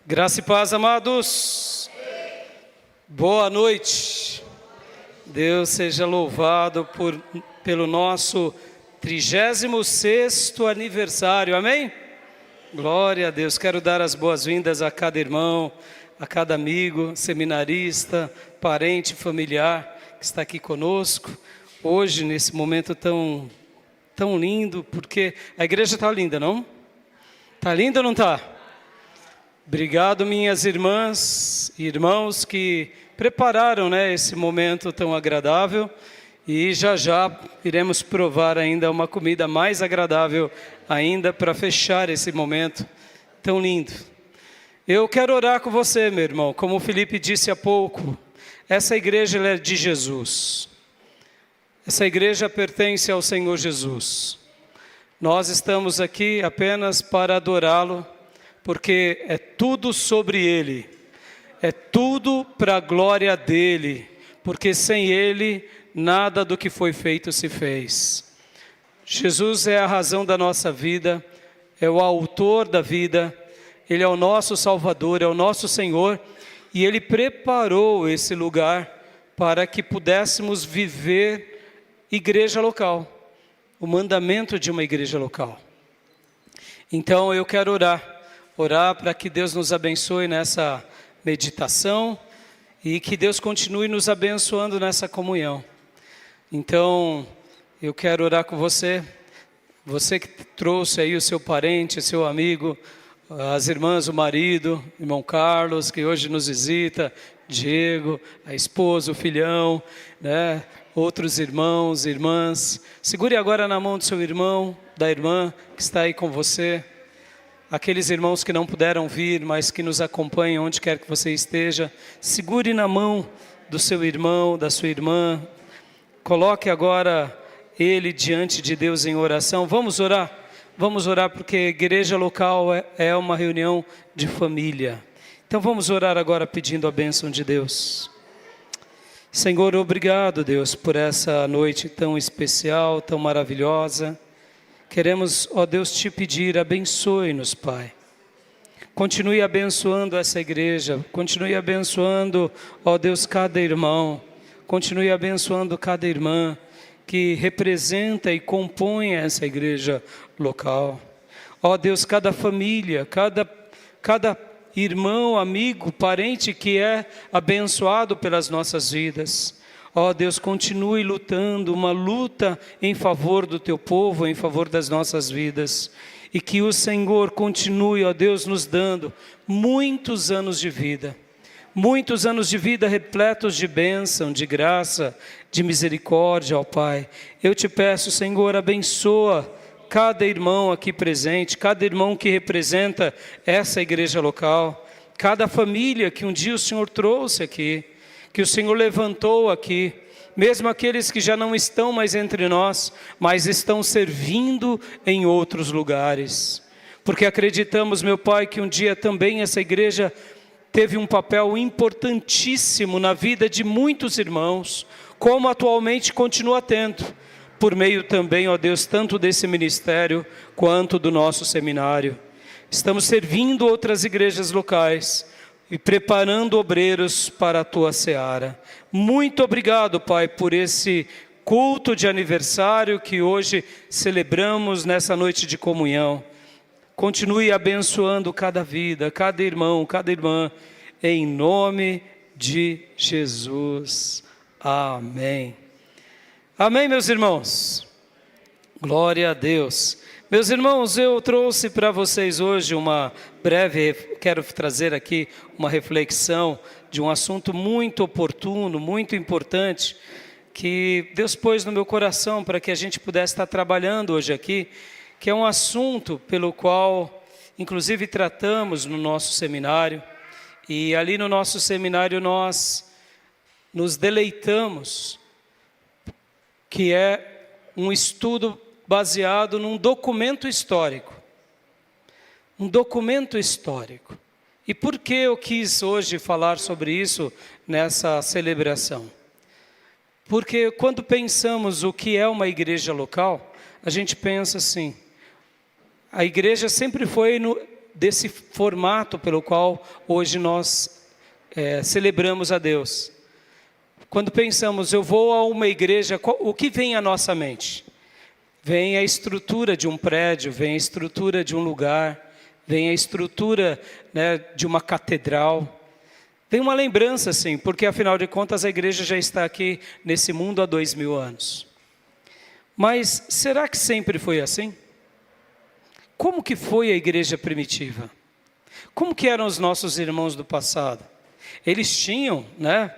Graça e paz, amados. Boa noite. Deus seja louvado pelo nosso 36º aniversário, amém? Glória a Deus. Quero dar as boas-vindas a cada irmão, a cada amigo, seminarista, parente, familiar que está aqui conosco. Hoje, nesse momento tão lindo, porque a igreja está linda, não? Está linda ou não está? Obrigado, minhas irmãs e irmãos que prepararam, esse momento tão agradável. E já iremos provar ainda uma comida mais agradável ainda para fechar esse momento tão lindo. Eu quero orar com você, meu irmão. Como o Felipe disse há pouco, essa igreja é de Jesus. Essa igreja pertence ao Senhor Jesus. Nós estamos aqui apenas para adorá-lo, porque é tudo sobre Ele, é tudo para a glória dEle, porque sem Ele, nada do que foi feito se fez. Jesus é a razão da nossa vida, é o autor da vida, Ele é o nosso Salvador, é o nosso Senhor, e Ele preparou esse lugar para que pudéssemos viver igreja local, o mandamento de uma igreja local. Então eu quero orar para que Deus nos abençoe nessa meditação e que Deus continue nos abençoando nessa comunhão. Então, eu quero orar com você que trouxe aí o seu parente, seu amigo, as irmãs, o marido, irmão Carlos, que hoje nos visita, Diego, a esposa, o filhão, outros irmãos, irmãs. Segure agora na mão do seu irmão, da irmã que está aí com você. Aqueles irmãos que não puderam vir, mas que nos acompanham onde quer que você esteja, segure na mão do seu irmão, da sua irmã, coloque agora ele diante de Deus em oração. Vamos orar porque a igreja local é uma reunião de família. Então vamos orar agora pedindo a bênção de Deus. Senhor, obrigado, Deus, por essa noite tão especial, tão maravilhosa. Queremos, ó Deus, te pedir, abençoe-nos, Pai. Continue abençoando essa igreja, continue abençoando, ó Deus, cada irmão, continue abençoando cada irmã que representa e compõe essa igreja local. Ó Deus, cada família, cada irmão, amigo, parente que é abençoado pelas nossas vidas. Ó Deus, continue lutando, uma luta em favor do Teu povo, em favor das nossas vidas. E que o Senhor continue, ó Deus, nos dando muitos anos de vida repletos de bênção, de graça, de misericórdia, ó Pai. Eu te peço, Senhor, abençoa cada irmão aqui presente, cada irmão que representa essa igreja local, cada família que um dia o Senhor trouxe aqui, que o Senhor levantou aqui, mesmo aqueles que já não estão mais entre nós, mas estão servindo em outros lugares. Porque acreditamos, meu Pai, que um dia também essa igreja teve um papel importantíssimo na vida de muitos irmãos, como atualmente continua tendo, por meio também, ó Deus, tanto desse ministério quanto do nosso seminário. Estamos servindo outras igrejas locais e preparando obreiros para a Tua seara. Muito obrigado, Pai, por esse culto de aniversário que hoje celebramos nessa noite de comunhão. Continue abençoando cada vida, cada irmão, cada irmã, em nome de Jesus. Amém. Amém, meus irmãos. Glória a Deus. Meus irmãos, eu trouxe para vocês hoje quero trazer aqui uma reflexão de um assunto muito oportuno, muito importante, que Deus pôs no meu coração para que a gente pudesse estar trabalhando hoje aqui, que é um assunto pelo qual, inclusive, tratamos no nosso seminário, e ali no nosso seminário nós nos deleitamos, que é um estudo baseado num documento histórico. Um documento histórico. E por que eu quis hoje falar sobre isso nessa celebração? Porque quando pensamos o que é uma igreja local, a gente pensa assim, a igreja sempre foi desse formato pelo qual hoje nós celebramos a Deus. Quando pensamos, eu vou a uma igreja, o que vem à nossa mente? Vem a estrutura de um prédio, vem a estrutura de um lugar, vem a estrutura, né, de uma catedral. Vem uma lembrança, sim, porque afinal de contas a igreja já está aqui nesse mundo há 2000 anos. Mas será que sempre foi assim? Como que foi a igreja primitiva? Como que eram os nossos irmãos do passado? Eles tinham, né,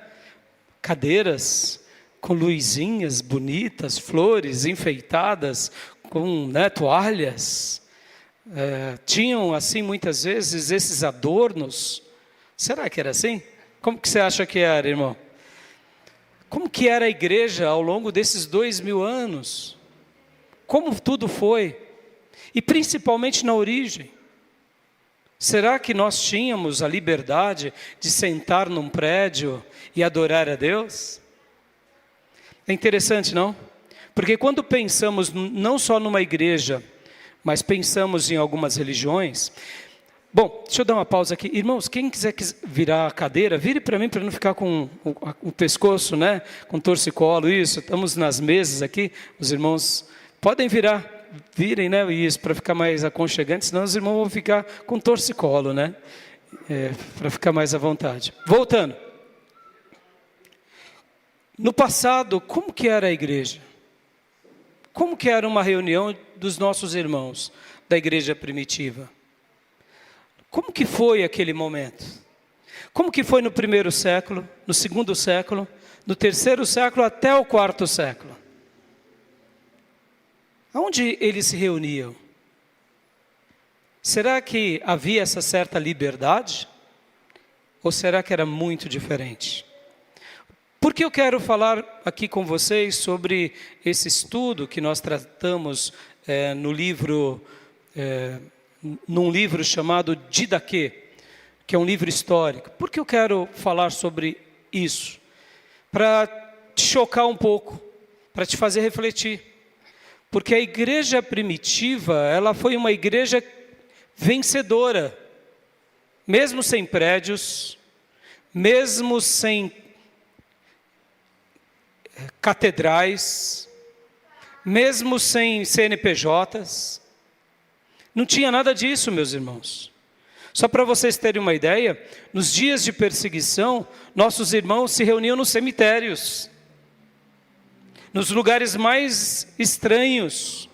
cadeiras com luzinhas bonitas, flores enfeitadas, com, né, toalhas. Tinham, assim, muitas vezes, esses adornos. Será que era assim? Como que você acha que era, irmão? Como que era a igreja ao longo desses 2000 anos? Como tudo foi? E principalmente na origem. Será que nós tínhamos a liberdade de sentar num prédio e adorar a Deus? É interessante, não? Porque quando pensamos não só numa igreja, mas pensamos em algumas religiões. Bom, deixa eu dar uma pausa aqui. Irmãos, quem quiser virar a cadeira, vire para mim para não ficar com o pescoço, né? Com torcicolo, isso. Estamos nas mesas aqui, os irmãos podem virem, né? Isso, para ficar mais aconchegante, senão os irmãos vão ficar com torcicolo, né? Para ficar mais à vontade. Voltando. No passado, como que era a igreja? Como que era uma reunião dos nossos irmãos da igreja primitiva? Como que foi aquele momento? Como que foi no primeiro século, no segundo século, no terceiro século até o quarto século? Aonde eles se reuniam? Será que havia essa certa liberdade? Ou será que era muito diferente? Por que eu quero falar aqui com vocês sobre esse estudo que nós tratamos num livro chamado Didaquê, que é um livro histórico? Por que eu quero falar sobre isso? Para te chocar um pouco, para te fazer refletir. Porque a igreja primitiva, ela foi uma igreja vencedora, mesmo sem prédios, mesmo sem catedrais, mesmo sem CNPJs, não tinha nada disso, meus irmãos. Só para vocês terem uma ideia, nos dias de perseguição, nossos irmãos se reuniam nos cemitérios, nos lugares mais estranhos,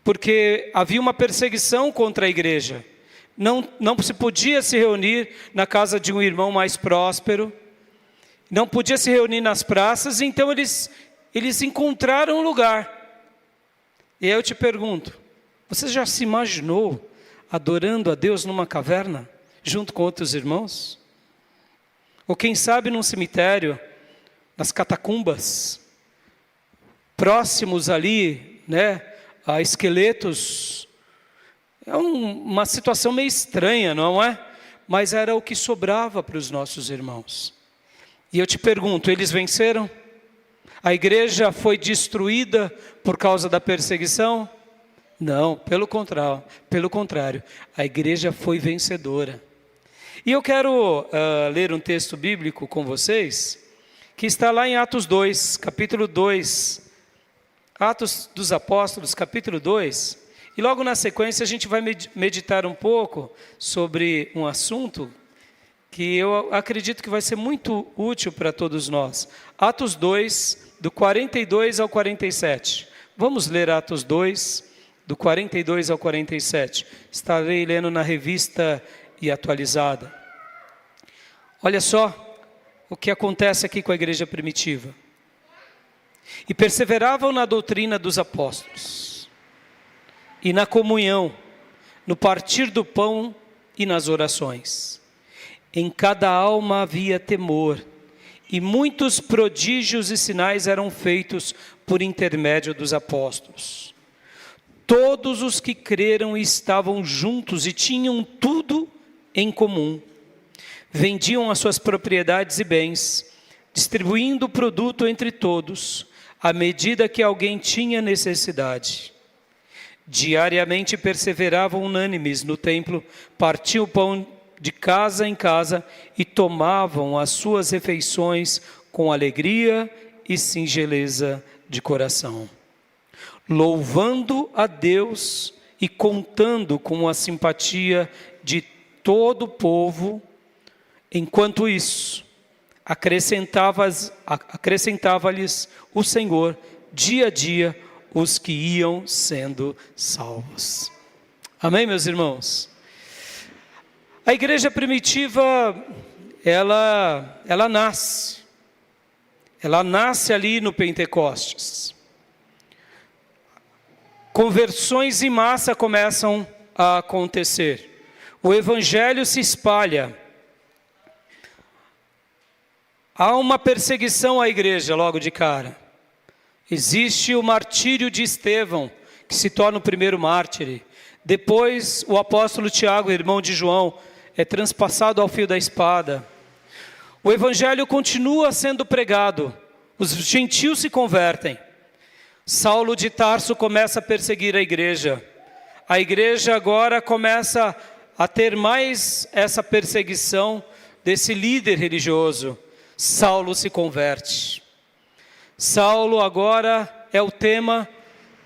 porque havia uma perseguição contra a igreja. Não se podia se reunir na casa de um irmão mais próspero, não podia se reunir nas praças, então eles encontraram um lugar. E aí eu te pergunto, você já se imaginou adorando a Deus numa caverna, junto com outros irmãos? Ou quem sabe num cemitério, nas catacumbas, próximos ali, né, a esqueletos? É uma situação meio estranha, não é? Mas era o que sobrava para os nossos irmãos. E eu te pergunto, eles venceram? A igreja foi destruída por causa da perseguição? Não, pelo contrário, a igreja foi vencedora. E eu quero ler um texto bíblico com vocês, que está lá em Atos 2, capítulo 2, Atos dos Apóstolos, capítulo 2, e logo na sequência a gente vai meditar um pouco sobre um assunto que eu acredito que vai ser muito útil para todos nós. Atos 2, do 42 ao 47. Vamos ler Atos 2, do 42 ao 47. Estarei lendo na revista e atualizada. Olha só o que acontece aqui com a igreja primitiva. E perseveravam na doutrina dos apóstolos, e na comunhão, no partir do pão e nas orações. Em cada alma havia temor, e muitos prodígios e sinais eram feitos por intermédio dos apóstolos. Todos os que creram estavam juntos e tinham tudo em comum. Vendiam as suas propriedades e bens, distribuindo o produto entre todos, à medida que alguém tinha necessidade. Diariamente perseveravam unânimes no templo, partiam o pão de casa em casa e tomavam as suas refeições com alegria e singeleza de coração, louvando a Deus e contando com a simpatia de todo o povo. Enquanto isso, acrescentava-lhes o Senhor dia a dia os que iam sendo salvos. Amém, meus irmãos? A igreja primitiva, ela nasce ali no Pentecostes. Conversões em massa começam a acontecer. O evangelho se espalha. Há uma perseguição à igreja logo de cara. Existe o martírio de Estevão, que se torna o primeiro mártir. Depois, o apóstolo Tiago, irmão de João, é transpassado ao fio da espada. O evangelho continua sendo pregado. Os gentios se convertem. Saulo de Tarso começa a perseguir a igreja. A igreja agora começa a ter mais essa perseguição desse líder religioso. Saulo se converte. Saulo agora é o tema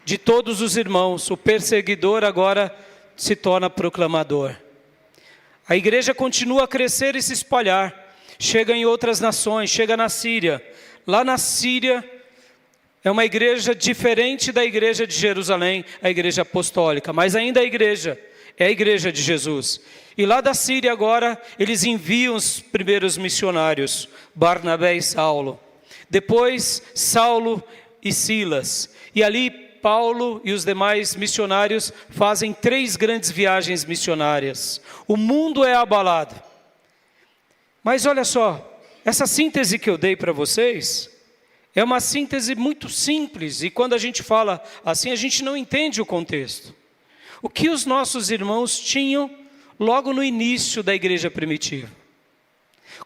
de todos os irmãos. O perseguidor agora se torna proclamador. A igreja continua a crescer e se espalhar. Chega em outras nações, chega na Síria. Lá na Síria é uma igreja diferente da igreja de Jerusalém, a igreja apostólica. Mas ainda a igreja é a igreja de Jesus. E lá da Síria agora eles enviam os primeiros missionários, Barnabé e Saulo. Depois, Saulo e Silas. E ali, Paulo e os demais missionários fazem 3 grandes viagens missionárias. O mundo é abalado. Mas olha só, essa síntese que eu dei para vocês é uma síntese muito simples. E quando a gente fala assim, a gente não entende o contexto. O que os nossos irmãos tinham logo no início da igreja primitiva?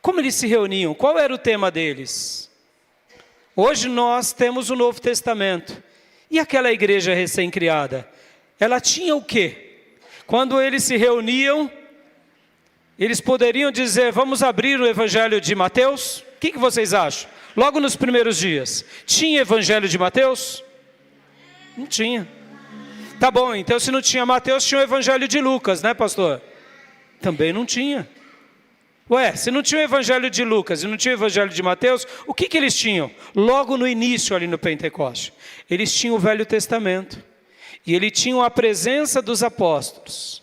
Como eles se reuniam? Qual era o tema deles? Hoje nós temos o Novo Testamento. E aquela igreja recém-criada? Ela tinha o quê? Quando eles se reuniam, eles poderiam dizer, vamos abrir o Evangelho de Mateus? O que vocês acham? Logo nos primeiros dias. Tinha Evangelho de Mateus? Não tinha. Tá bom, então se não tinha Mateus, tinha o Evangelho de Lucas, né, pastor? Também não tinha. Ué, se não tinha o Evangelho de Lucas e não tinha o Evangelho de Mateus, o que eles tinham? Logo no início ali no Pentecoste, eles tinham o Velho Testamento. E eles tinham a presença dos apóstolos,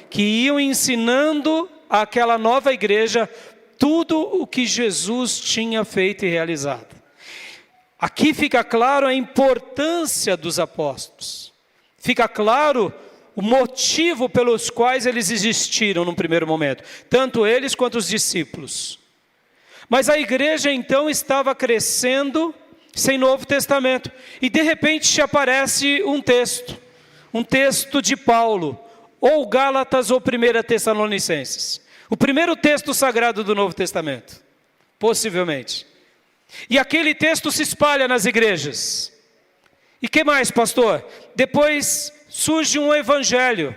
que iam ensinando àquela nova igreja tudo o que Jesus tinha feito e realizado. Aqui fica claro a importância dos apóstolos. Fica claro o motivo pelos quais eles existiram no primeiro momento, tanto eles quanto os discípulos. Mas a igreja então estava crescendo sem Novo Testamento, e de repente aparece um texto de Paulo, ou Gálatas ou 1 Tessalonicenses, o primeiro texto sagrado do Novo Testamento, possivelmente. E aquele texto se espalha nas igrejas. E que mais, pastor? Depois surge um evangelho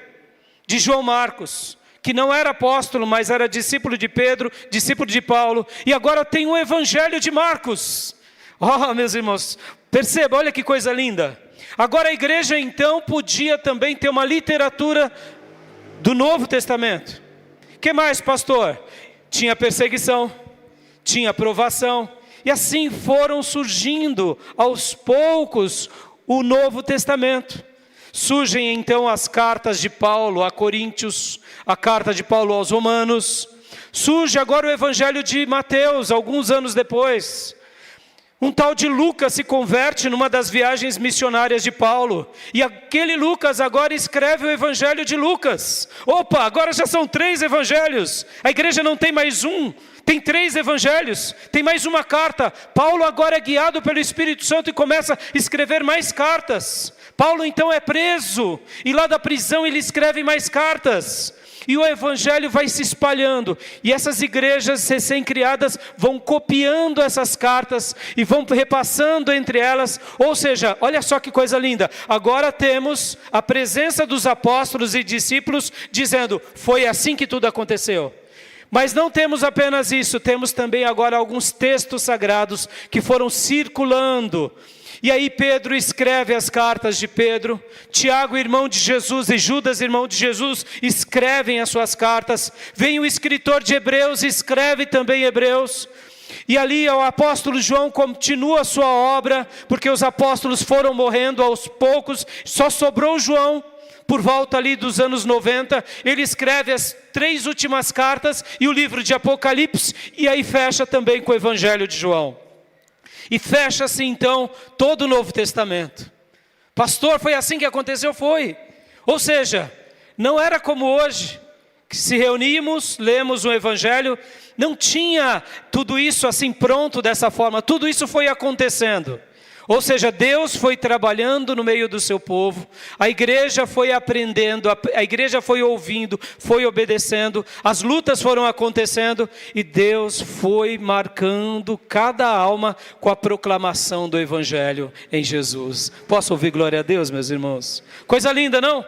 de João Marcos, que não era apóstolo, mas era discípulo de Pedro, discípulo de Paulo, e agora tem um evangelho de Marcos. Oh, meus irmãos, perceba, olha que coisa linda. Agora a igreja então podia também ter uma literatura do Novo Testamento. Que mais, pastor? Tinha perseguição, tinha provação, e assim foram surgindo aos poucos o Novo Testamento. Surgem então as cartas de Paulo a Coríntios, a carta de Paulo aos Romanos. Surge agora o Evangelho de Mateus, alguns anos depois. Um tal de Lucas se converte numa das viagens missionárias de Paulo. E aquele Lucas agora escreve o Evangelho de Lucas. Opa, agora já são 3 evangelhos. A igreja não tem mais um, tem 3 evangelhos. Tem mais uma carta. Paulo agora é guiado pelo Espírito Santo e começa a escrever mais cartas. Paulo então é preso. E lá da prisão ele escreve mais cartas. E o evangelho vai se espalhando. E essas igrejas recém-criadas vão copiando essas cartas e vão repassando entre elas. Ou seja, olha só que coisa linda. Agora temos a presença dos apóstolos e discípulos dizendo, foi assim que tudo aconteceu. Mas não temos apenas isso, temos também agora alguns textos sagrados que foram circulando. E aí Pedro escreve as cartas de Pedro, Tiago, irmão de Jesus, e Judas, irmão de Jesus, escrevem as suas cartas. Vem o escritor de Hebreus, escreve também Hebreus. E ali o apóstolo João continua a sua obra, porque os apóstolos foram morrendo aos poucos, só sobrou João. Por volta ali dos anos 90, ele escreve as 3 últimas cartas e o livro de Apocalipse, e aí fecha também com o Evangelho de João. E fecha-se então todo o Novo Testamento. Pastor, foi assim que aconteceu? Foi. Ou seja, não era como hoje, que se reunimos, lemos o Evangelho, não tinha tudo isso assim pronto dessa forma, tudo isso foi acontecendo. Ou seja, Deus foi trabalhando no meio do seu povo, a igreja foi aprendendo, a igreja foi ouvindo, foi obedecendo, as lutas foram acontecendo e Deus foi marcando cada alma com a proclamação do Evangelho em Jesus. Posso ouvir glória a Deus, meus irmãos? Coisa linda, não?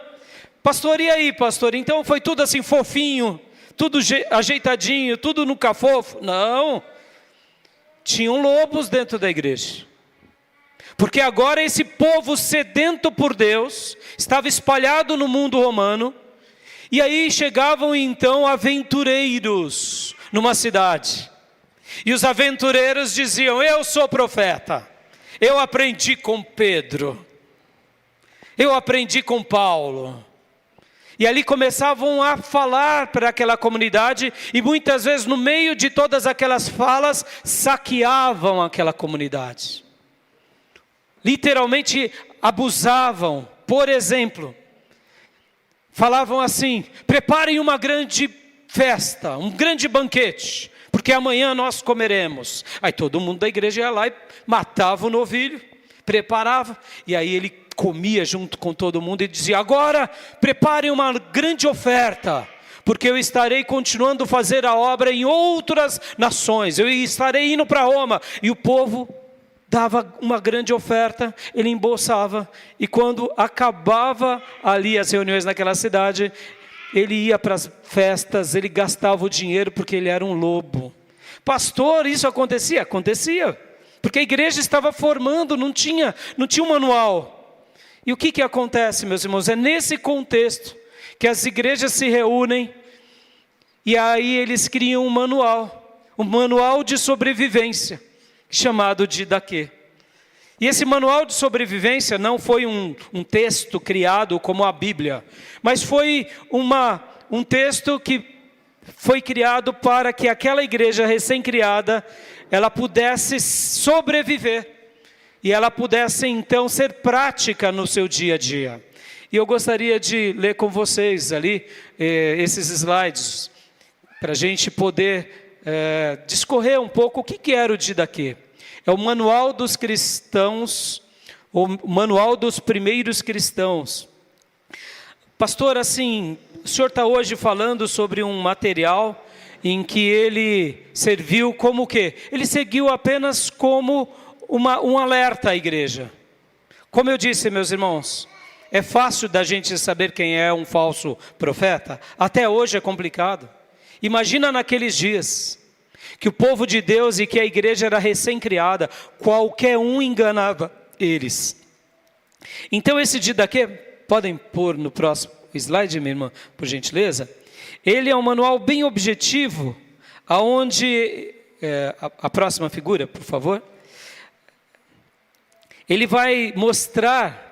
Pastor, e aí, pastor? Então foi tudo assim fofinho, tudo ajeitadinho, tudo no cafofo? Não, tinham lobos dentro da igreja. Porque agora esse povo sedento por Deus estava espalhado no mundo romano, e aí chegavam então aventureiros numa cidade, e os aventureiros diziam, eu sou profeta, eu aprendi com Pedro, eu aprendi com Paulo. E ali começavam a falar para aquela comunidade, e muitas vezes no meio de todas aquelas falas, saqueavam aquela comunidade. Literalmente abusavam. Por exemplo, falavam assim, preparem uma grande festa, um grande banquete, porque amanhã nós comeremos. Aí todo mundo da igreja ia lá e matava o novilho, preparava, e aí ele comia junto com todo mundo e dizia, agora preparem uma grande oferta, porque eu estarei continuando a fazer a obra em outras nações, eu estarei indo para Roma. E o povo dava uma grande oferta, ele embolsava, e quando acabava ali as reuniões naquela cidade, ele ia para as festas, ele gastava o dinheiro porque ele era um lobo. Pastor, isso acontecia? Acontecia, porque a igreja estava formando, não tinha um manual. E o que acontece, meus irmãos? É nesse contexto que as igrejas se reúnem, e aí eles criam um manual de sobrevivência, chamado Didaquê. E esse manual de sobrevivência não foi um texto criado como a Bíblia, mas foi um texto que foi criado para que aquela igreja recém-criada, ela pudesse sobreviver, e ela pudesse então ser prática no seu dia a dia. E eu gostaria de ler com vocês ali, esses slides, para a gente poder discorrer um pouco o que era o Didaquê. É o manual dos cristãos, o manual dos primeiros cristãos. Pastor, assim, o senhor está hoje falando sobre um material em que ele serviu como o quê? Ele seguiu apenas como um alerta à igreja. Como eu disse, meus irmãos, é fácil da gente saber quem é um falso profeta. Até hoje é complicado. Imagina naqueles dias, que o povo de Deus e que a igreja era recém-criada, qualquer um enganava eles. Então esse Didaquê, podem pôr no próximo slide, minha irmã, por gentileza. Ele é um manual bem objetivo, aonde, a próxima figura, por favor. Ele vai mostrar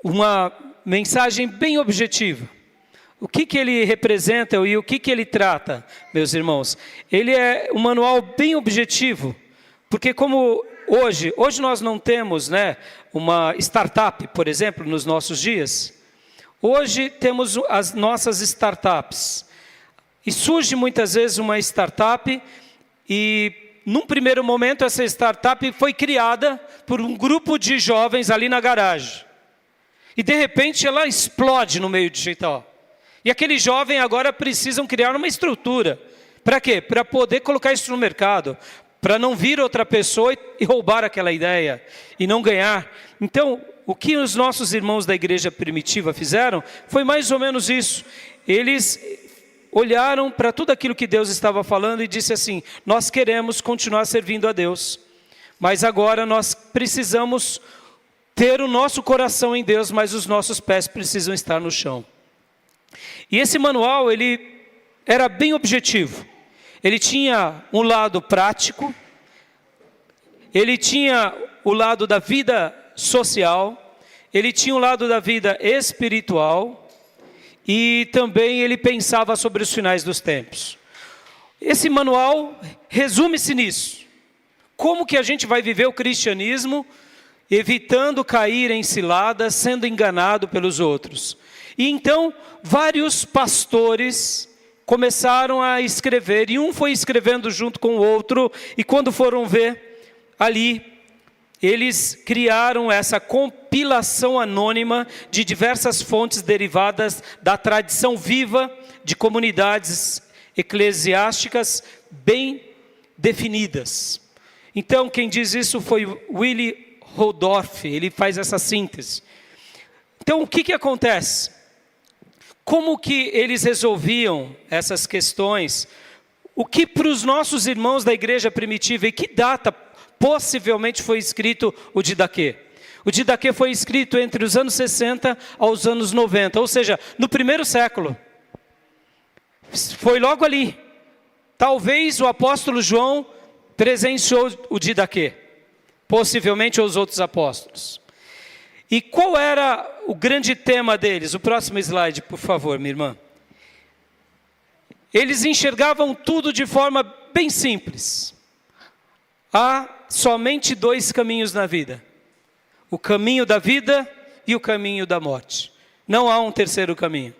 uma mensagem bem objetiva. O que ele representa e o que ele trata, meus irmãos? Ele é um manual bem objetivo, porque como hoje nós não temos, uma startup, por exemplo, nos nossos dias. Hoje temos as nossas startups. E surge muitas vezes uma startup e, num primeiro momento, essa startup foi criada por um grupo de jovens ali na garagem. E de repente ela explode no meio digital. E aquele jovem agora precisam criar uma estrutura. Para quê? Para poder colocar isso no mercado. Para não vir outra pessoa e roubar aquela ideia. E não ganhar. Então, o que os nossos irmãos da igreja primitiva fizeram foi mais ou menos isso. Eles olharam para tudo aquilo que Deus estava falando e disse assim: nós queremos continuar servindo a Deus. Mas agora nós precisamos ter o nosso coração em Deus, mas os nossos pés precisam estar no chão. E esse manual, ele era bem objetivo. Ele tinha um lado prático, ele tinha o lado da vida social, ele tinha o lado da vida espiritual, e também ele pensava sobre os finais dos tempos. Esse manual resume-se nisso. Como que a gente vai viver o cristianismo evitando cair em ciladas, sendo enganado pelos outros. E então, vários pastores começaram a escrever, e um foi escrevendo junto com o outro, e quando foram ver ali, eles criaram essa compilação anônima de diversas fontes derivadas da tradição viva de comunidades eclesiásticas bem definidas. Então, quem diz isso foi Willi Rudolph, ele faz essa síntese. Então, o que acontece? Como que eles resolviam essas questões? O que para os nossos irmãos da igreja primitiva, e que data possivelmente foi escrito o Didaquê? O Didaquê foi escrito entre os anos 60 aos anos 90, ou seja, no primeiro século. Foi logo ali. Talvez o apóstolo João presenciou o Didaquê, possivelmente os outros apóstolos. E qual era o grande tema deles? O próximo slide, por favor, minha irmã. Eles enxergavam tudo de forma bem simples. Há somente dois caminhos na vida: o caminho da vida e o caminho da morte. Não há um terceiro caminho.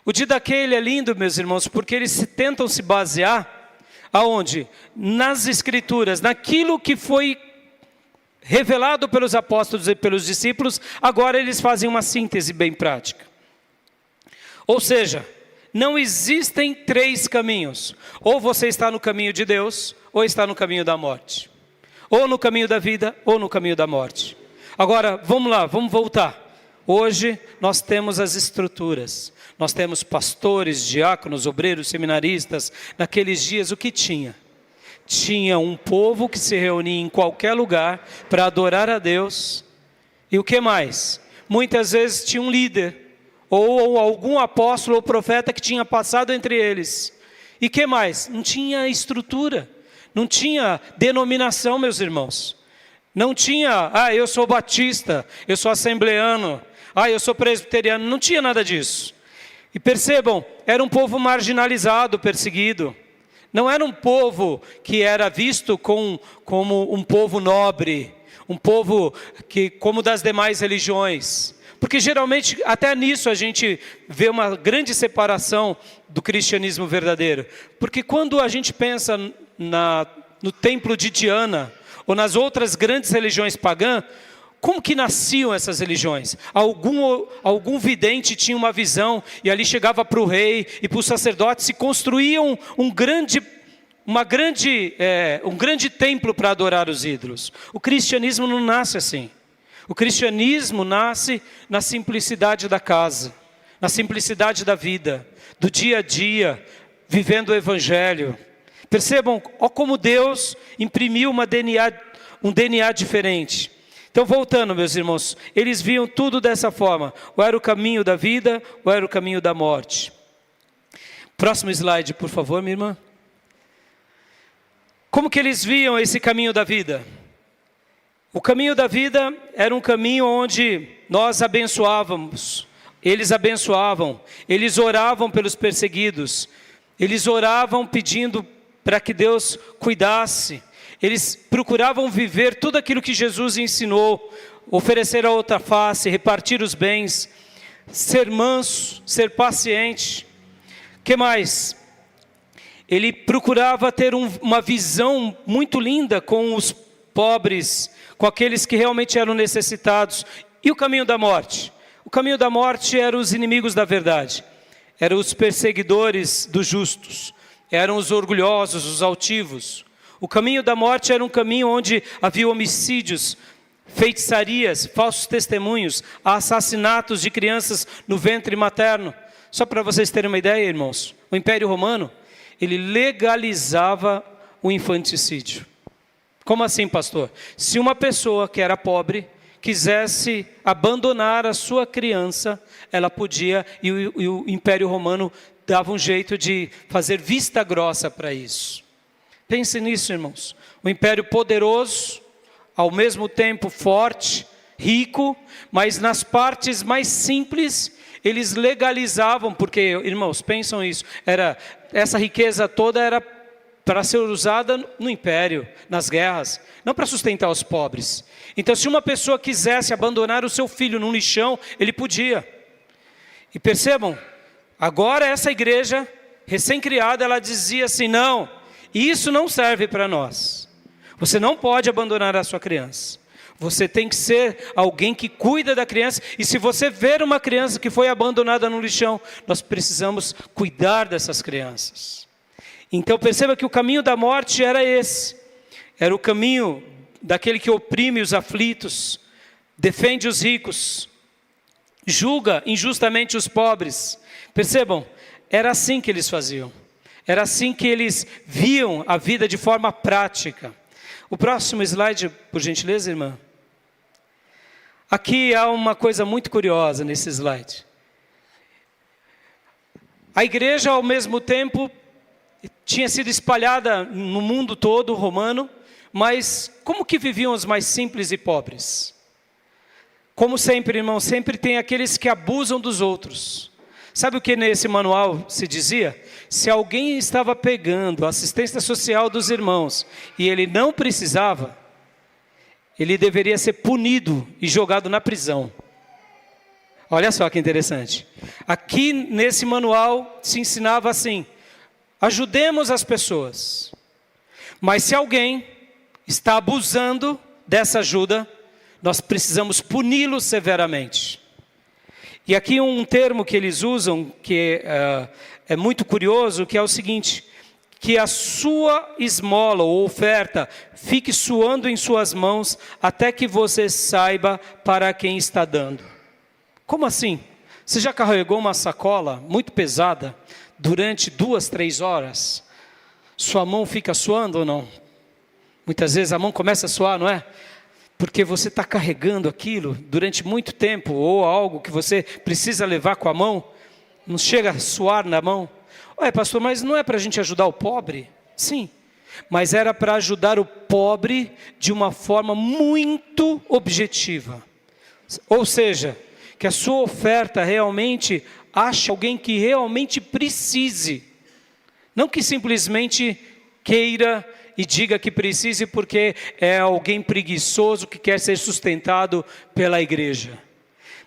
O Didaquê, ele é lindo, meus irmãos, porque eles tentam se basear aonde? Nas escrituras, naquilo que foi revelado pelos apóstolos e pelos discípulos. Agora eles fazem uma síntese bem prática. Ou seja, não existem três caminhos. Ou você está no caminho de Deus, ou está no caminho da morte. Ou no caminho da vida, ou no caminho da morte. Agora, vamos lá, vamos voltar. Hoje nós temos as estruturas. Nós temos pastores, diáconos, obreiros, seminaristas. Naqueles dias o que tinha? Tinha um povo que se reunia em qualquer lugar para adorar a Deus. E o que mais? Muitas vezes tinha um líder, ou algum apóstolo ou profeta que tinha passado entre eles. E o que mais? Não tinha estrutura, não tinha denominação, meus irmãos. Não tinha, eu sou batista, eu sou assembleano, eu sou presbiteriano. Não tinha nada disso. E percebam, era um povo marginalizado, perseguido. Não era um povo que era visto como um povo nobre, um povo como das demais religiões. Porque geralmente, até nisso a gente vê uma grande separação do cristianismo verdadeiro. Porque quando a gente pensa no templo de Diana, ou nas outras grandes religiões pagãs, como que nasciam essas religiões? Algum vidente tinha uma visão, e ali chegava para o rei e para os sacerdotes, se construíam um grande templo para adorar os ídolos. O cristianismo não nasce assim. O cristianismo nasce na simplicidade da casa, na simplicidade da vida, do dia a dia, vivendo o evangelho. Percebam como Deus imprimiu um DNA diferente. Então, voltando, meus irmãos, eles viam tudo dessa forma. Ou era o caminho da vida, ou era o caminho da morte. Próximo slide, por favor, minha irmã. Como que eles viam esse caminho da vida? O caminho da vida era um caminho onde nós abençoávamos. Eles abençoavam. Eles oravam pelos perseguidos. Eles oravam pedindo para que Deus cuidasse. Eles procuravam viver tudo aquilo que Jesus ensinou, oferecer a outra face, repartir os bens, ser manso, ser paciente. O que mais? Ele procurava ter uma visão muito linda com os pobres, com aqueles que realmente eram necessitados. E o caminho da morte? O caminho da morte eram os inimigos da verdade, eram os perseguidores dos justos, eram os orgulhosos, os altivos. O caminho da morte era um caminho onde havia homicídios, feitiçarias, falsos testemunhos, assassinatos de crianças no ventre materno. Só para vocês terem uma ideia, irmãos, o Império Romano, ele legalizava o infanticídio. Como assim, pastor? Se uma pessoa que era pobre quisesse abandonar a sua criança, ela podia, e o Império Romano dava um jeito de fazer vista grossa para isso. Pense nisso, irmãos. O Império poderoso, ao mesmo tempo forte, rico, mas nas partes mais simples, eles legalizavam, porque, irmãos, pensam isso, essa riqueza toda era para ser usada no império, nas guerras, não para sustentar os pobres. Então, se uma pessoa quisesse abandonar o seu filho num lixão, ele podia. E percebam, agora essa igreja, recém-criada, ela dizia assim, não, isso não serve para nós. Você não pode abandonar a sua criança. Você tem que ser alguém que cuida da criança. E se você ver uma criança que foi abandonada no lixão, nós precisamos cuidar dessas crianças. Então perceba que o caminho da morte era esse. Era o caminho daquele que oprime os aflitos, defende os ricos, julga injustamente os pobres. Percebam, era assim que eles faziam. Era assim que eles viam a vida de forma prática. O próximo slide, por gentileza, irmã. Aqui há uma coisa muito curiosa nesse slide. A igreja, ao mesmo tempo, tinha sido espalhada no mundo todo romano, mas como que viviam os mais simples e pobres? Como sempre, irmão, sempre tem aqueles que abusam dos outros. Sabe o que nesse manual se dizia? Se alguém estava pegando a assistência social dos irmãos e ele não precisava, ele deveria ser punido e jogado na prisão. Olha só que interessante. Aqui nesse manual se ensinava assim, ajudemos as pessoas. Mas se alguém está abusando dessa ajuda, nós precisamos puni-lo severamente. E aqui um termo que eles usam, que é muito curioso, que é o seguinte, que a sua esmola ou oferta fique suando em suas mãos até que você saiba para quem está dando. Como assim? Você já carregou uma sacola muito pesada durante 2, 3 horas? Sua mão fica suando ou não? Muitas vezes a mão começa a suar, não é? Porque você está carregando aquilo durante muito tempo, ou algo que você precisa levar com a mão, não chega a suar na mão. Ué, pastor, mas não é para a gente ajudar o pobre? Sim, mas era para ajudar o pobre de uma forma muito objetiva. Ou seja, que a sua oferta realmente ache alguém que realmente precise. Não que simplesmente queira e diga que precise porque é alguém preguiçoso que quer ser sustentado pela igreja.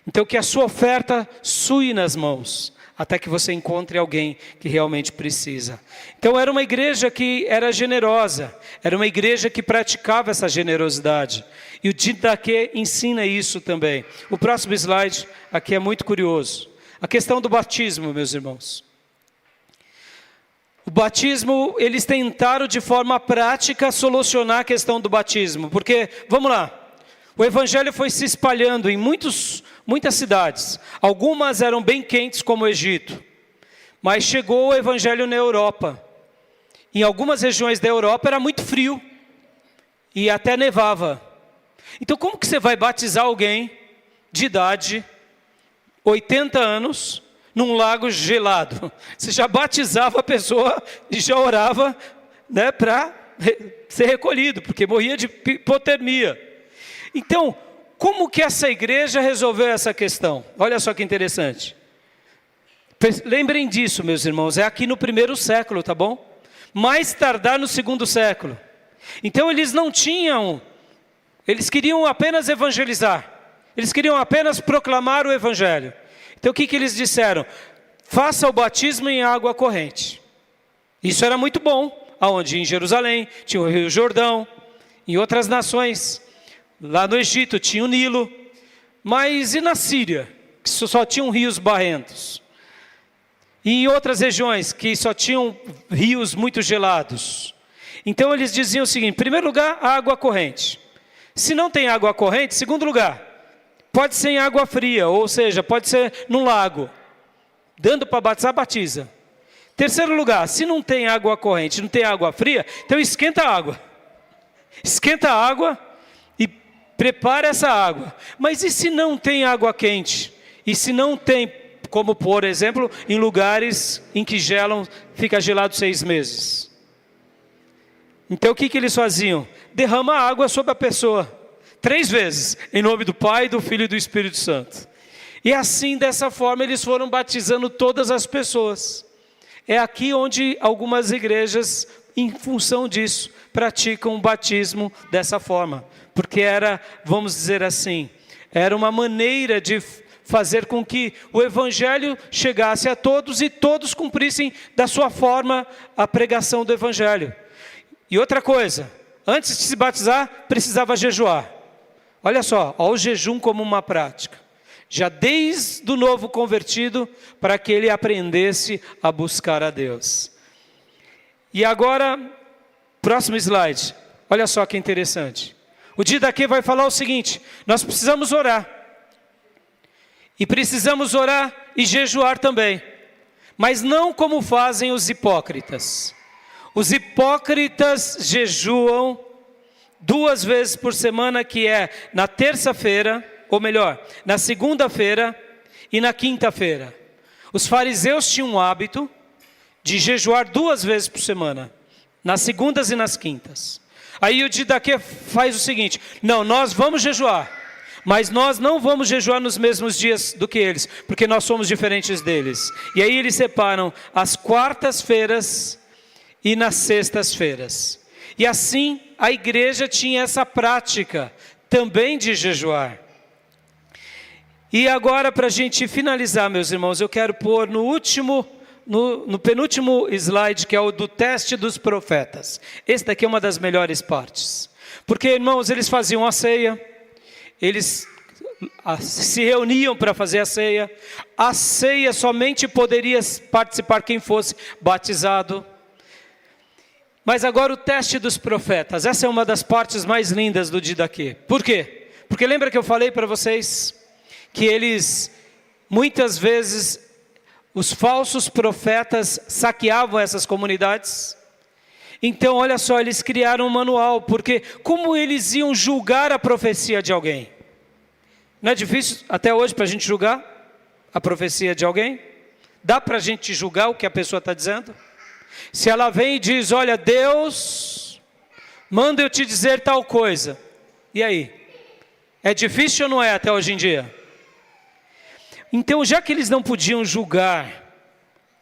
Então que a sua oferta sue nas mãos, até que você encontre alguém que realmente precisa. Então era uma igreja que era generosa, era uma igreja que praticava essa generosidade. E o Didaquê ensina isso também. O próximo slide aqui é muito curioso. A questão do batismo, meus irmãos. O batismo, eles tentaram de forma prática solucionar a questão do batismo. Porque, vamos lá, o evangelho foi se espalhando em muitas cidades. Algumas eram bem quentes, como o Egito. Mas chegou o evangelho na Europa. Em algumas regiões da Europa era muito frio. E até nevava. Então como que você vai batizar alguém de idade, 80 anos, num lago gelado? Você já batizava a pessoa e já orava, né, para ser recolhido, porque morria de hipotermia. Então, como que essa igreja resolveu essa questão? Olha só que interessante. Lembrem disso, meus irmãos, é aqui no 1º século, tá bom? Mais tardar no 2º século. Então eles não tinham, eles queriam apenas evangelizar. Eles queriam apenas proclamar o evangelho. Então o que eles disseram? Faça o batismo em água corrente. Isso era muito bom. Aonde? Em Jerusalém, tinha o Rio Jordão, em outras nações. Lá no Egito tinha o Nilo. Mas e na Síria, que só tinham rios barrentos? E em outras regiões, que só tinham rios muito gelados? Então eles diziam o seguinte: em primeiro lugar, água corrente. Se não tem água corrente, segundo lugar, pode ser em água fria, ou seja, pode ser num lago. Dando para batizar, batiza. Terceiro lugar, se não tem água corrente, não tem água fria, então esquenta a água. Esquenta a água e prepara essa água. Mas e se não tem água quente? E se não tem, como por exemplo, em lugares em que fica gelado 6 meses? Então o que eles faziam? Derrama água sobre a pessoa, 3 vezes, em nome do Pai, do Filho e do Espírito Santo. E assim, dessa forma, eles foram batizando todas as pessoas. É aqui onde algumas igrejas, em função disso, praticam o batismo dessa forma. Porque era, vamos dizer assim, era uma maneira de fazer com que o Evangelho chegasse a todos e todos cumprissem da sua forma a pregação do Evangelho. E outra coisa, antes de se batizar, precisava jejuar. Olha só, o jejum como uma prática. Já desde o novo convertido, para que ele aprendesse a buscar a Deus. E agora, próximo slide. Olha só que interessante. O Didaquê vai falar o seguinte: nós precisamos orar. E precisamos orar e jejuar também. Mas não como fazem os hipócritas. Os hipócritas jejuam 2 vezes por semana, que é na terça-feira, ou melhor, na segunda-feira e na quinta-feira. Os fariseus tinham o hábito de jejuar 2 vezes por semana, nas segundas e nas quintas. Aí o Didaquê faz o seguinte: não, nós vamos jejuar, mas nós não vamos jejuar nos mesmos dias do que eles, porque nós somos diferentes deles. E aí eles separam as quartas-feiras e nas sextas-feiras. E assim a igreja tinha essa prática também de jejuar. E agora, para a gente finalizar, meus irmãos, eu quero pôr no penúltimo slide, que é o do teste dos profetas. Esse daqui é uma das melhores partes. Porque, irmãos, eles faziam a ceia, eles se reuniam para fazer a ceia. A ceia somente poderia participar quem fosse batizado. Mas agora o teste dos profetas. Essa é uma das partes mais lindas do Didaquê. Por quê? Porque lembra que eu falei para vocês que eles, muitas vezes, os falsos profetas saqueavam essas comunidades? Então, olha só, eles criaram um manual, porque como eles iam julgar a profecia de alguém? Não é difícil até hoje para a gente julgar a profecia de alguém? Dá para a gente julgar o que a pessoa está dizendo? Se ela vem e diz: olha, Deus manda eu te dizer tal coisa, e aí? É difícil ou não é até hoje em dia? Então, já que eles não podiam julgar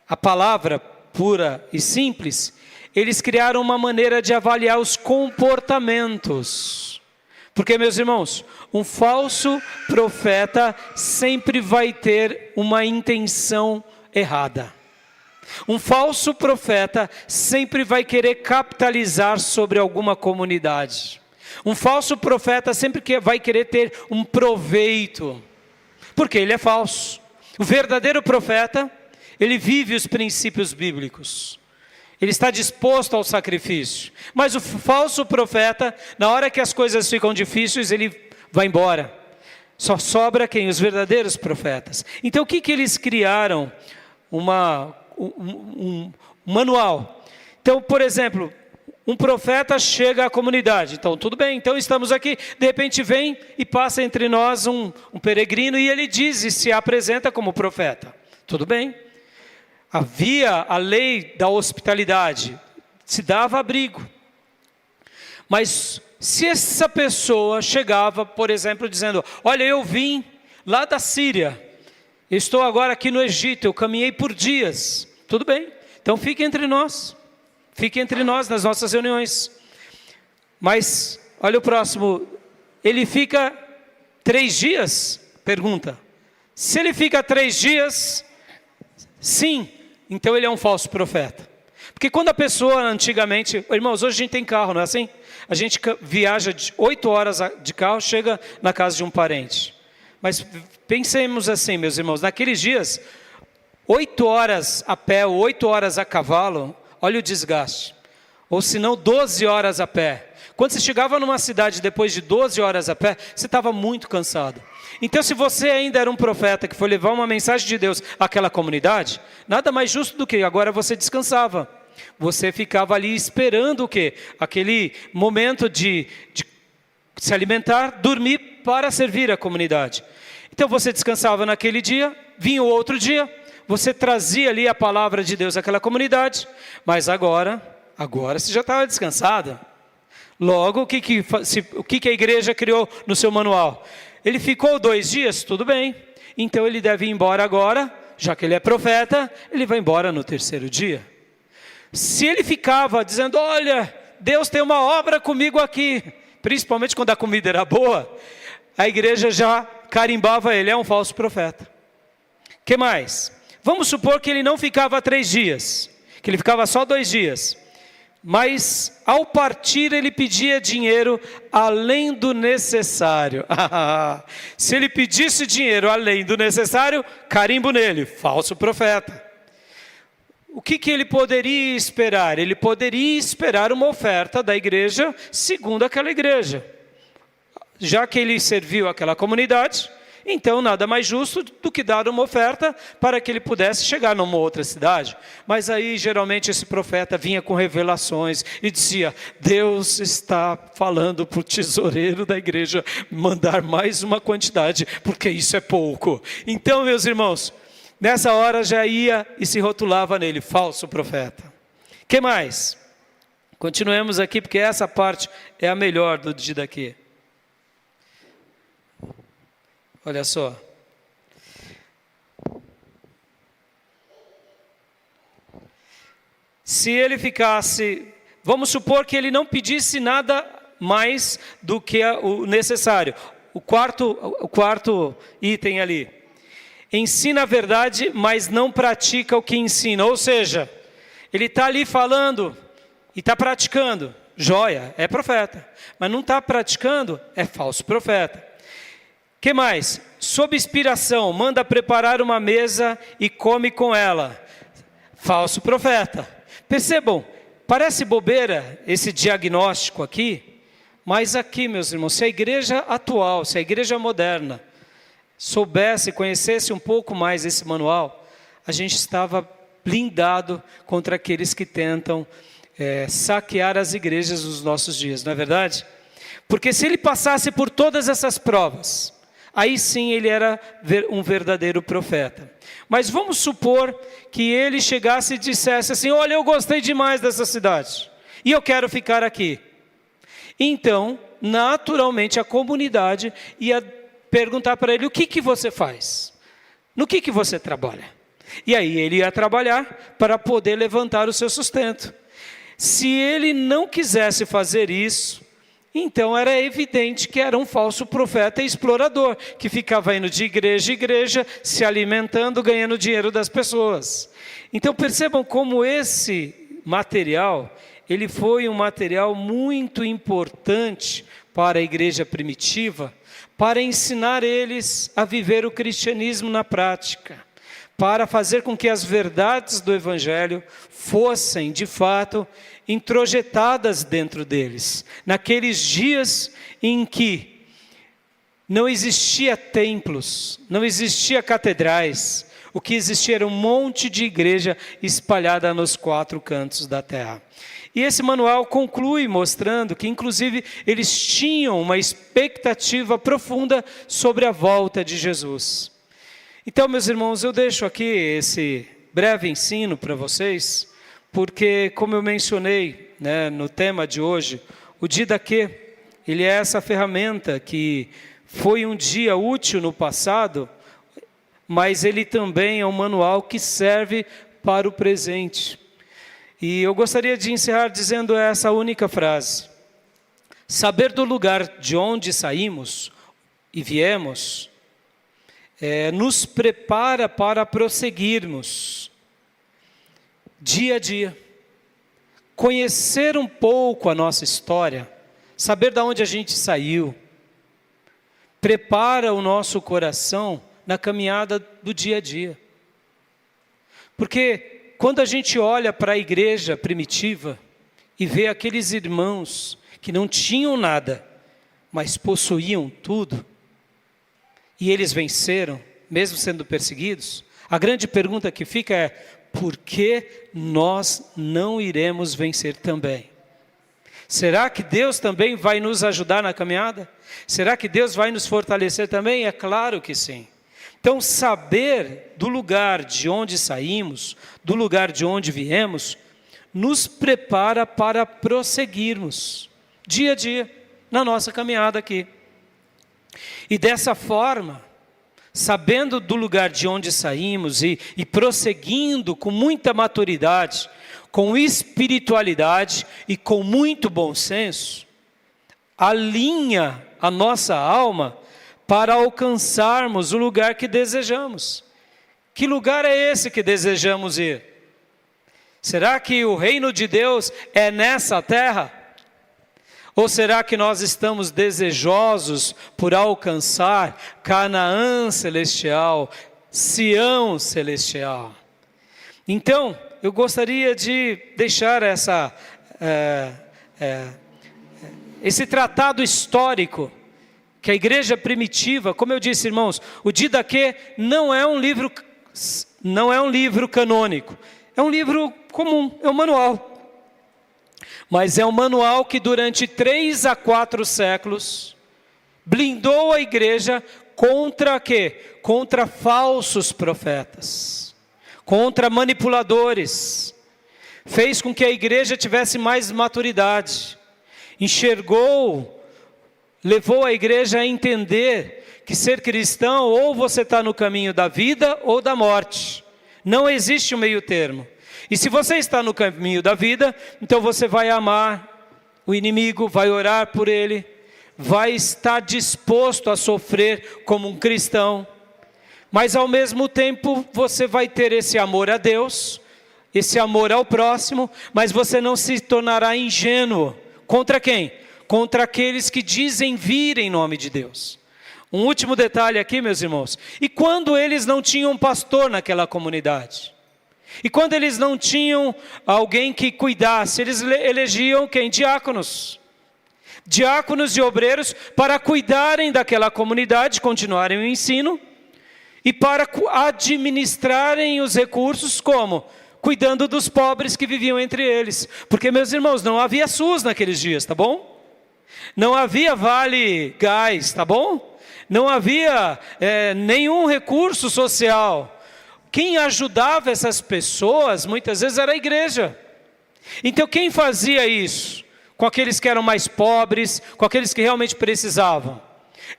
a palavra pura e simples, eles criaram uma maneira de avaliar os comportamentos. Porque, meus irmãos, um falso profeta sempre vai ter uma intenção errada. Um falso profeta sempre vai querer capitalizar sobre alguma comunidade. Um falso profeta sempre vai querer ter um proveito, porque ele é falso. O verdadeiro profeta, ele vive os princípios bíblicos. Ele está disposto ao sacrifício. Mas o falso profeta, na hora que as coisas ficam difíceis, ele vai embora. Só sobra quem? Os verdadeiros profetas. Então o que eles criaram? Um manual. Então, por exemplo, um profeta chega à comunidade. Então, tudo bem, então estamos aqui. De repente vem e passa entre nós um peregrino e ele diz e se apresenta como profeta. Tudo bem. Havia a lei da hospitalidade, se dava abrigo. Mas se essa pessoa chegava, por exemplo, dizendo: olha, eu vim lá da Síria, estou agora aqui no Egito, eu caminhei por dias. Tudo bem, então fique entre nós nas nossas reuniões. Mas, olha o próximo, ele fica 3 dias? Pergunta. Se ele fica 3 dias, sim, então ele é um falso profeta. Porque quando a pessoa antigamente, irmãos, hoje a gente tem carro, não é assim? A gente viaja de 8 horas de carro, chega na casa de um parente. Mas pensemos assim, meus irmãos, naqueles dias, 8 horas a pé ou 8 horas a cavalo, olha o desgaste. Ou se não, 12 horas a pé. Quando você chegava numa cidade depois de 12 horas a pé, você estava muito cansado. Então, se você ainda era um profeta que foi levar uma mensagem de Deus àquela comunidade, nada mais justo do que agora você descansava. Você ficava ali esperando o quê? Aquele momento de se alimentar, dormir para servir a comunidade. Então você descansava naquele dia, vinha o outro dia, você trazia ali a palavra de Deus àquela comunidade, mas agora você já estava descansado. Logo, o que a igreja criou no seu manual? Ele ficou 2 dias, tudo bem, então ele deve ir embora agora, já que ele é profeta, ele vai embora no 3º dia. Se ele ficava dizendo, olha, Deus tem uma obra comigo aqui, principalmente quando a comida era boa, a igreja já carimbava ele, é um falso profeta. O que mais? Vamos supor que ele não ficava 3 dias, que ele ficava só 2 dias. Mas ao partir ele pedia dinheiro além do necessário. Se ele pedisse dinheiro além do necessário, carimbo nele, falso profeta. O que ele poderia esperar? Ele poderia esperar uma oferta da igreja segundo aquela igreja. Já que ele serviu aquela comunidade, então nada mais justo do que dar uma oferta para que ele pudesse chegar numa outra cidade. Mas aí geralmente esse profeta vinha com revelações e dizia, Deus está falando para o tesoureiro da igreja mandar mais uma quantidade, porque isso é pouco. Então, meus irmãos, nessa hora já ia e se rotulava nele, falso profeta. O que mais? Continuemos aqui, porque essa parte é a melhor do dia daqui. Olha só. Se ele ficasse, vamos supor que ele não pedisse nada mais do que o necessário. O quarto item ali. Ensina a verdade, mas não pratica o que ensina. Ou seja, ele está ali falando e está praticando. Joia, é profeta. Mas não está praticando, é falso profeta. O que mais? Sob inspiração, manda preparar uma mesa e come com ela. Falso profeta. Percebam, parece bobeira esse diagnóstico aqui, mas aqui, meus irmãos, se a igreja atual, se a igreja moderna soubesse, conhecesse um pouco mais esse manual, a gente estava blindado contra aqueles que tentam saquear as igrejas dos nossos dias, não é verdade? Porque se ele passasse por todas essas provas, aí sim ele era um verdadeiro profeta. Mas vamos supor que ele chegasse e dissesse assim, olha, eu gostei demais dessa cidade, e eu quero ficar aqui. Então, naturalmente, a comunidade ia perguntar para ele, o que você faz? No que você trabalha? E aí ele ia trabalhar para poder levantar o seu sustento. Se ele não quisesse fazer isso, então era evidente que era um falso profeta e explorador, que ficava indo de igreja em igreja, se alimentando, ganhando dinheiro das pessoas. Então percebam como esse material, ele foi um material muito importante para a igreja primitiva, para ensinar eles a viver o cristianismo na prática, para fazer com que as verdades do evangelho fossem, de fato, introjetadas dentro deles. Naqueles dias em que não existia templos, não existia catedrais, o que existia era um monte de igreja espalhada nos 4 cantos da terra. E esse manual conclui mostrando que, inclusive, eles tinham uma expectativa profunda sobre a volta de Jesus. Então, meus irmãos, eu deixo aqui esse breve ensino para vocês, porque, como eu mencionei, no tema de hoje, o Didaquê, ele é essa ferramenta que foi um dia útil no passado, mas ele também é um manual que serve para o presente. E eu gostaria de encerrar dizendo essa única frase: saber do lugar de onde saímos e viemos, nos prepara para prosseguirmos dia a dia. Conhecer um pouco a nossa história, saber de onde a gente saiu, prepara o nosso coração na caminhada do dia a dia. Porque quando a gente olha para a igreja primitiva e vê aqueles irmãos que não tinham nada, mas possuíam tudo, e eles venceram, mesmo sendo perseguidos, a grande pergunta que fica é: por que nós não iremos vencer também? Será que Deus também vai nos ajudar na caminhada? Será que Deus vai nos fortalecer também? É claro que sim. Então, saber do lugar de onde saímos, do lugar de onde viemos, nos prepara para prosseguirmos dia a dia na nossa caminhada aqui. E dessa forma, sabendo do lugar de onde saímos e prosseguindo com muita maturidade, com espiritualidade e com muito bom senso, alinha a nossa alma para alcançarmos o lugar que desejamos. Que lugar é esse que desejamos ir? Será que o reino de Deus é nessa terra? Ou será que nós estamos desejosos por alcançar Canaã celestial, Sião celestial? Então, eu gostaria de deixar esse tratado histórico, que a igreja primitiva, como eu disse, irmãos, o Didaquê não é um livro canônico, é um livro comum, é um manual. Mas é um manual que durante 3 a 4 séculos blindou a igreja contra quê? Contra falsos profetas, contra manipuladores. Fez com que a igreja tivesse mais maturidade. Levou a igreja a entender que ser cristão, ou você está no caminho da vida ou da morte. Não existe um meio termo. E se você está no caminho da vida, então você vai amar o inimigo, vai orar por ele, vai estar disposto a sofrer como um cristão. Mas ao mesmo tempo você vai ter esse amor a Deus, esse amor ao próximo, mas você não se tornará ingênuo. Contra quem? Contra aqueles que dizem vir em nome de Deus. Um último detalhe aqui, meus irmãos. E quando eles não tinham pastor naquela comunidade? E quando eles não tinham alguém que cuidasse, eles elegiam quem? Diáconos. Diáconos e obreiros para cuidarem daquela comunidade, continuarem o ensino, e para administrarem os recursos como? Cuidando dos pobres que viviam entre eles. Porque, meus irmãos, não havia SUS naqueles dias, tá bom? Não havia Vale Gás, tá bom? Não havia nenhum recurso social. Quem ajudava essas pessoas, muitas vezes, era a igreja. Então, quem fazia isso? Com aqueles que eram mais pobres, com aqueles que realmente precisavam?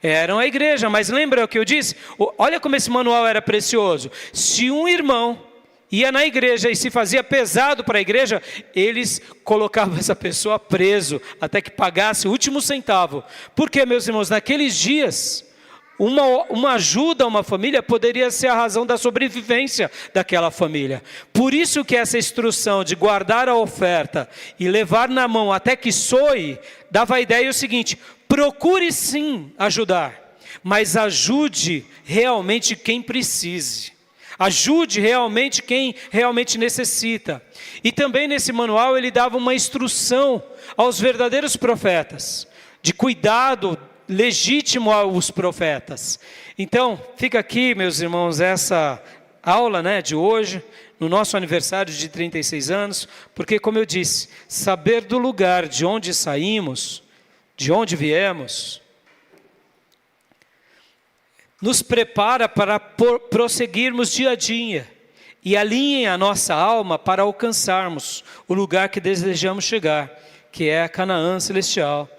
Eram a igreja, mas lembra o que eu disse? Olha como esse manual era precioso. Se um irmão ia na igreja e se fazia pesado para a igreja, eles colocavam essa pessoa preso, até que pagasse o último centavo. Porque, meus irmãos, naqueles dias, uma ajuda a uma família poderia ser a razão da sobrevivência daquela família. Por isso que essa instrução de guardar a oferta e levar na mão até que soe, dava a ideia o seguinte: procure sim ajudar, mas ajude realmente quem precise. Ajude realmente quem realmente necessita. E também nesse manual ele dava uma instrução aos verdadeiros profetas, de cuidado legítimo aos profetas. Então, fica aqui, meus irmãos, essa aula de hoje, no nosso aniversário de 36 anos, porque, como eu disse, saber do lugar de onde saímos, de onde viemos, nos prepara para prosseguirmos dia a dia e alinhem a nossa alma para alcançarmos o lugar que desejamos chegar, que é a Canaã celestial,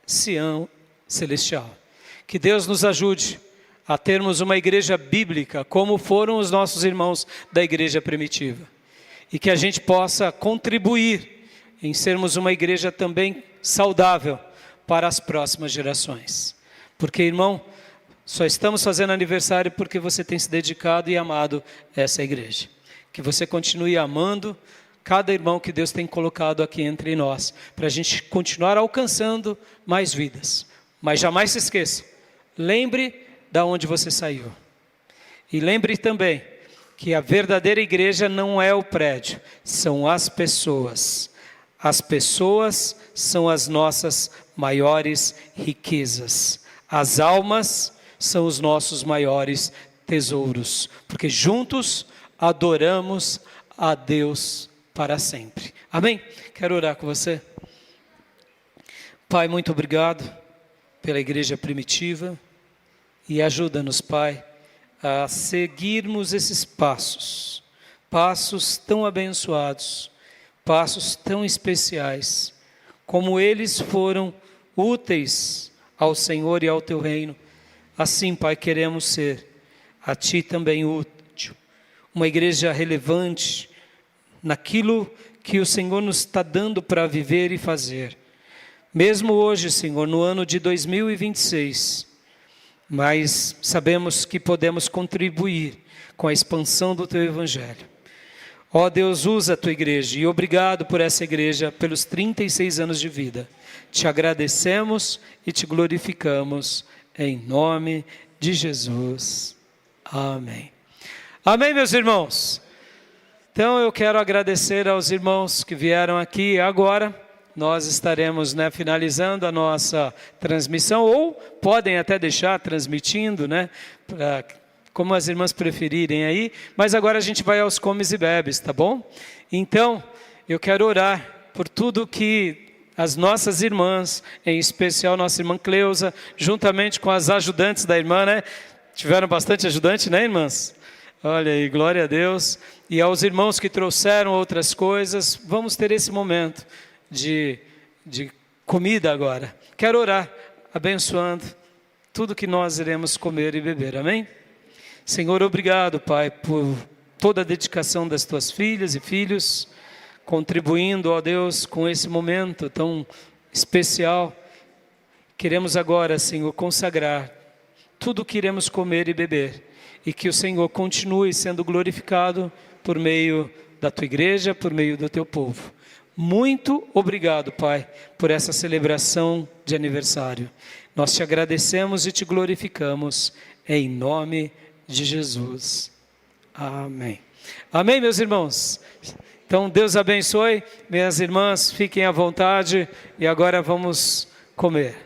Sião celestial. Que Deus nos ajude a termos uma igreja bíblica, como foram os nossos irmãos da igreja primitiva. E que a gente possa contribuir em sermos uma igreja também saudável para as próximas gerações. Porque, irmão, só estamos fazendo aniversário porque você tem se dedicado e amado essa igreja. Que você continue amando cada irmão que Deus tem colocado aqui entre nós, para a gente continuar alcançando mais vidas. Mas jamais se esqueça, lembre de onde você saiu. E lembre também que a verdadeira igreja não é o prédio, são as pessoas. As pessoas são as nossas maiores riquezas. As almas são os nossos maiores tesouros, porque juntos adoramos a Deus para sempre. Amém? Quero orar com você. Pai, muito obrigado pela igreja primitiva e ajuda-nos, Pai, a seguirmos esses passos tão abençoados, passos tão especiais, como eles foram úteis ao Senhor e ao Teu reino. Assim, Pai, queremos ser a Ti também útil, uma igreja relevante naquilo que o Senhor nos está dando para viver e fazer. Mesmo hoje, Senhor, no ano de 2026, mas sabemos que podemos contribuir com a expansão do Teu Evangelho. Ó Deus, usa a Tua igreja e obrigado por essa igreja, pelos 36 anos de vida. Te agradecemos e Te glorificamos em nome de Jesus. Amém. Amém, meus irmãos. Então eu quero agradecer aos irmãos que vieram aqui agora. Nós estaremos finalizando a nossa transmissão, ou podem até deixar transmitindo, como as irmãs preferirem aí, mas agora a gente vai aos comes e bebes, tá bom? Então, eu quero orar por tudo que as nossas irmãs, em especial nossa irmã Cleusa, juntamente com as ajudantes da irmã, tiveram bastante ajudante, irmãs? Olha aí, glória a Deus. E aos irmãos que trouxeram outras coisas, vamos ter esse momento de comida agora. Quero orar, abençoando tudo que nós iremos comer e beber, amém? Senhor, obrigado, Pai, por toda a dedicação das Tuas filhas e filhos, contribuindo, ó Deus, com esse momento tão especial. Queremos agora, Senhor, consagrar tudo o que iremos comer e beber, e que o Senhor continue sendo glorificado por meio da Tua igreja, por meio do Teu povo. Muito obrigado, Pai, por essa celebração de aniversário. Nós Te agradecemos e Te glorificamos, em nome de Jesus. Amém. Amém, meus irmãos? Então, Deus abençoe. Minhas irmãs, fiquem à vontade e agora vamos comer.